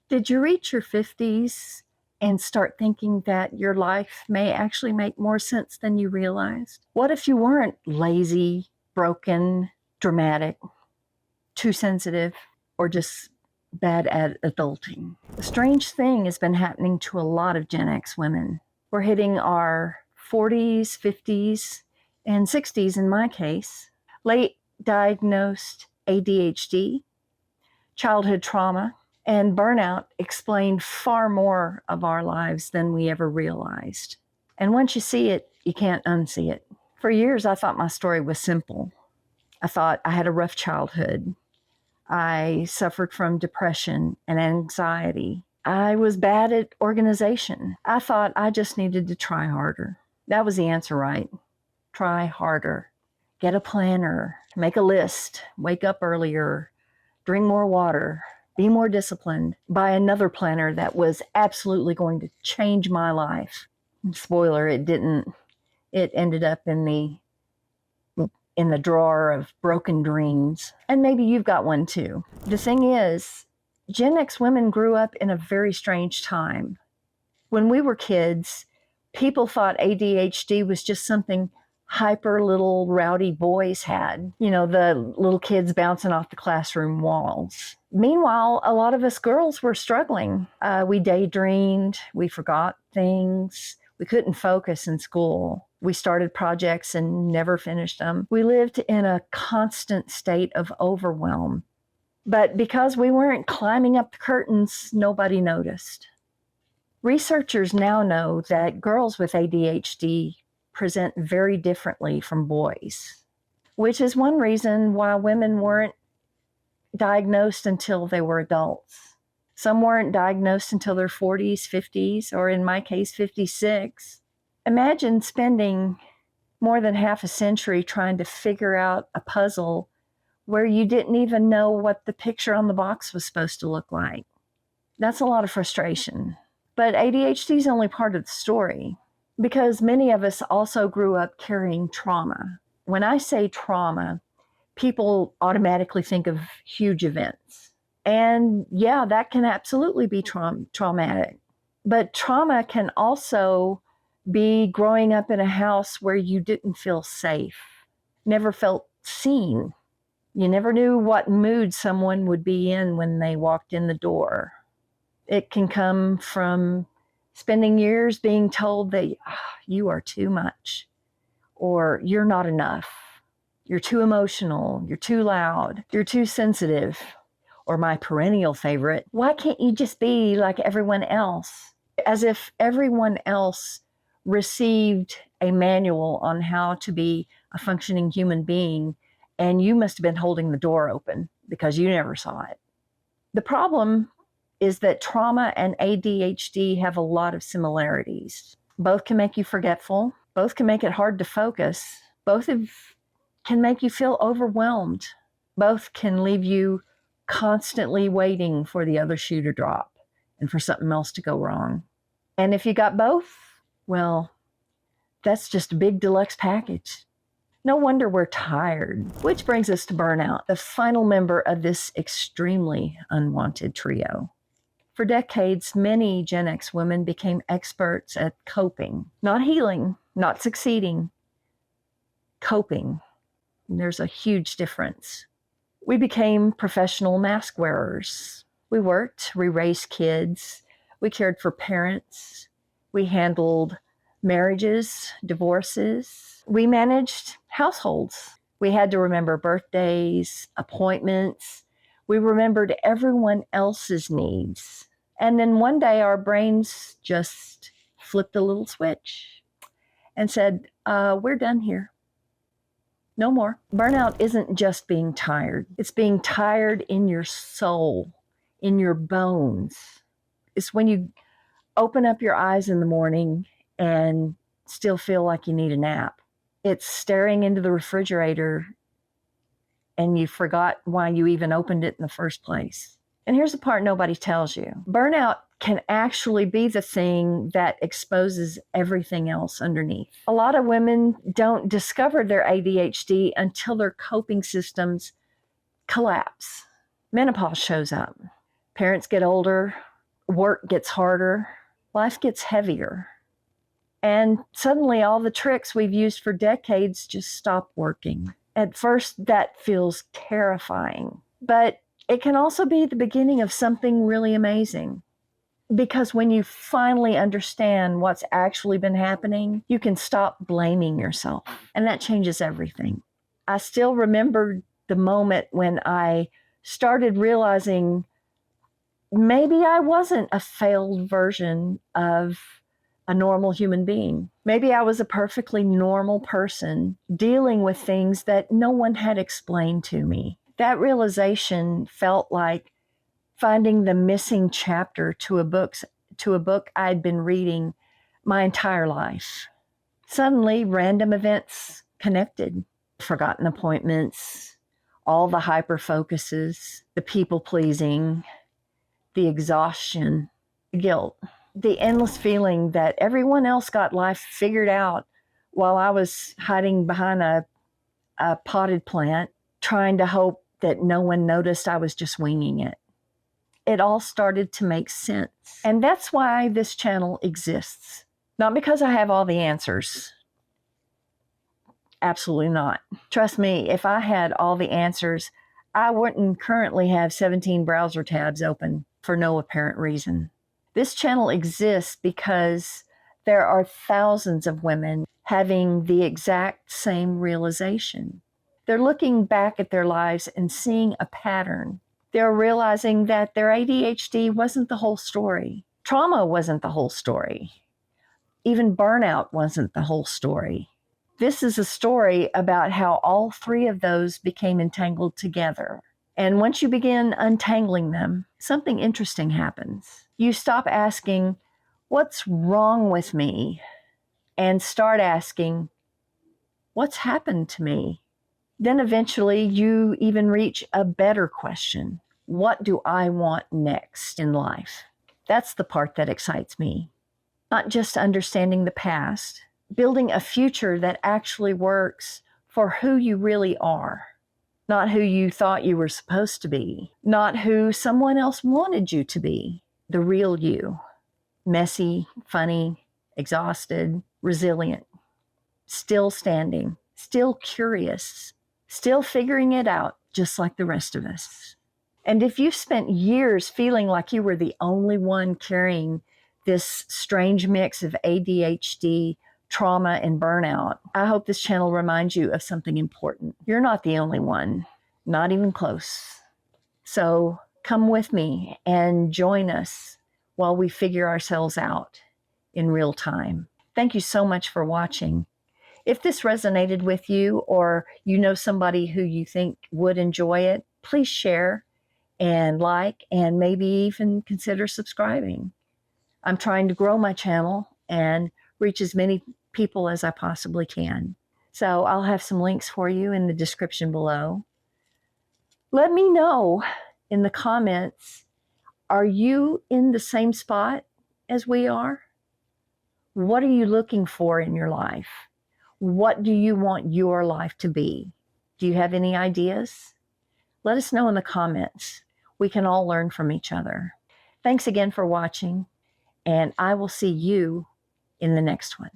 Did you reach your 50s and start thinking that your life may actually make more sense than you realized? What if you weren't lazy, broken, dramatic, too sensitive, or just bad at adulting? A strange thing has been happening to a lot of Gen X women. We're hitting our 40s, 50s, and 60s in my case. Late diagnosed ADHD, childhood trauma, and burnout explain far more of our lives than we ever realized. And once you see it, you can't unsee it. For years, I thought my story was simple. I thought I had a rough childhood. I suffered from depression and anxiety. I was bad at organization. I thought I just needed to try harder. That was the answer, right? Try harder. Get a planner, make a list, wake up earlier, drink more water, be more disciplined, buy another planner that was absolutely going to change my life. Spoiler, it didn't. It ended up in the drawer of broken dreams. And maybe you've got one too. The thing is, Gen X women grew up in a very strange time. When we were kids, people thought ADHD was just something hyper little rowdy boys had, the little kids bouncing off the classroom walls. Meanwhile, a lot of us girls were struggling. We daydreamed, we forgot things, we couldn't focus in school. We started projects and never finished them. We lived in a constant state of overwhelm. But because we weren't climbing up the curtains, nobody noticed. Researchers now know that girls with ADHD present very differently from boys, which is one reason why women weren't diagnosed until they were adults. Some weren't diagnosed until their 40s, 50s, or in my case, 56. Imagine spending more than half a century trying to figure out a puzzle where you didn't even know what the picture on the box was supposed to look like. That's a lot of frustration. But ADHD is only part of the story, because many of us also grew up carrying trauma. When I say trauma, people automatically think of huge events. And yeah, that can absolutely be traumatic. But trauma can also be growing up in a house where you didn't feel safe, never felt seen. You never knew what mood someone would be in when they walked in the door. It can come from spending years being told that you are too much, or you're not enough, you're too emotional, you're too loud, you're too sensitive, or my perennial favorite, why can't you just be like everyone else? As if everyone else received a manual on how to be a functioning human being, and you must have been holding the door open because you never saw it. The problem is that trauma and ADHD have a lot of similarities. Both can make you forgetful. Both can make it hard to focus. Both can make you feel overwhelmed. Both can leave you constantly waiting for the other shoe to drop and for something else to go wrong. And if you got both, well, that's just a big deluxe package. No wonder we're tired. Which brings us to burnout, the final member of this extremely unwanted trio. For decades, many Gen X women became experts at coping, not healing, not succeeding, coping. And there's a huge difference. We became professional mask wearers. We worked, we raised kids, we cared for parents, we handled marriages, divorces, we managed households. We had to remember birthdays, appointments. We remembered everyone else's needs. And then one day our brains just flipped a little switch and said, we're done here. No more. Burnout isn't just being tired. It's being tired in your soul, in your bones. It's when you open up your eyes in the morning and still feel like you need a nap. It's staring into the refrigerator and you forgot why you even opened it in the first place. And here's the part nobody tells you. Burnout can actually be the thing that exposes everything else underneath. A lot of women don't discover their ADHD until their coping systems collapse. Menopause shows up. Parents get older, work gets harder, life gets heavier. And suddenly all the tricks we've used for decades just stop working. At first, that feels terrifying, but it can also be the beginning of something really amazing. Because when you finally understand what's actually been happening, you can stop blaming yourself. And that changes everything. I still remember the moment when I started realizing maybe I wasn't a failed version of a normal human being. Maybe I was a perfectly normal person dealing with things that no one had explained to me. That realization felt like finding the missing chapter to a book I'd been reading my entire life. Suddenly, random events connected, forgotten appointments, all the hyper focuses, the people pleasing, the exhaustion, the guilt, the endless feeling that everyone else got life figured out while I was hiding behind a potted plant, trying to hope that no one noticed I was just winging it. It all started to make sense. And that's why this channel exists. Not because I have all the answers. Absolutely not. Trust me, if I had all the answers, I wouldn't currently have 17 browser tabs open for no apparent reason. This channel exists because there are thousands of women having the exact same realization. They're looking back at their lives and seeing a pattern. They're realizing that their ADHD wasn't the whole story. Trauma wasn't the whole story. Even burnout wasn't the whole story. This is a story about how all three of those became entangled together. And once you begin untangling them, something interesting happens. You stop asking, "What's wrong with me?" and start asking, "What's happened to me?" Then eventually you even reach a better question. What do I want next in life? That's the part that excites me. Not just understanding the past, building a future that actually works for who you really are. Not who you thought you were supposed to be. Not who someone else wanted you to be. The real you. Messy, funny, exhausted, resilient. Still standing. Still curious. Still figuring it out, just like the rest of us. And if you've spent years feeling like you were the only one carrying this strange mix of ADHD, trauma, and burnout, I hope this channel reminds you of something important. You're not the only one, not even close. So come with me and join us while we figure ourselves out in real time. Thank you so much for watching. If this resonated with you, or you know somebody who you think would enjoy it, please share and like, and maybe even consider subscribing. I'm trying to grow my channel and reach as many people as I possibly can. So I'll have some links for you in the description below. Let me know in the comments, are you in the same spot as we are? What are you looking for in your life? What do you want your life to be? Do you have any ideas? Let us know in the comments. We can all learn from each other. Thanks again for watching, and I will see you in the next one.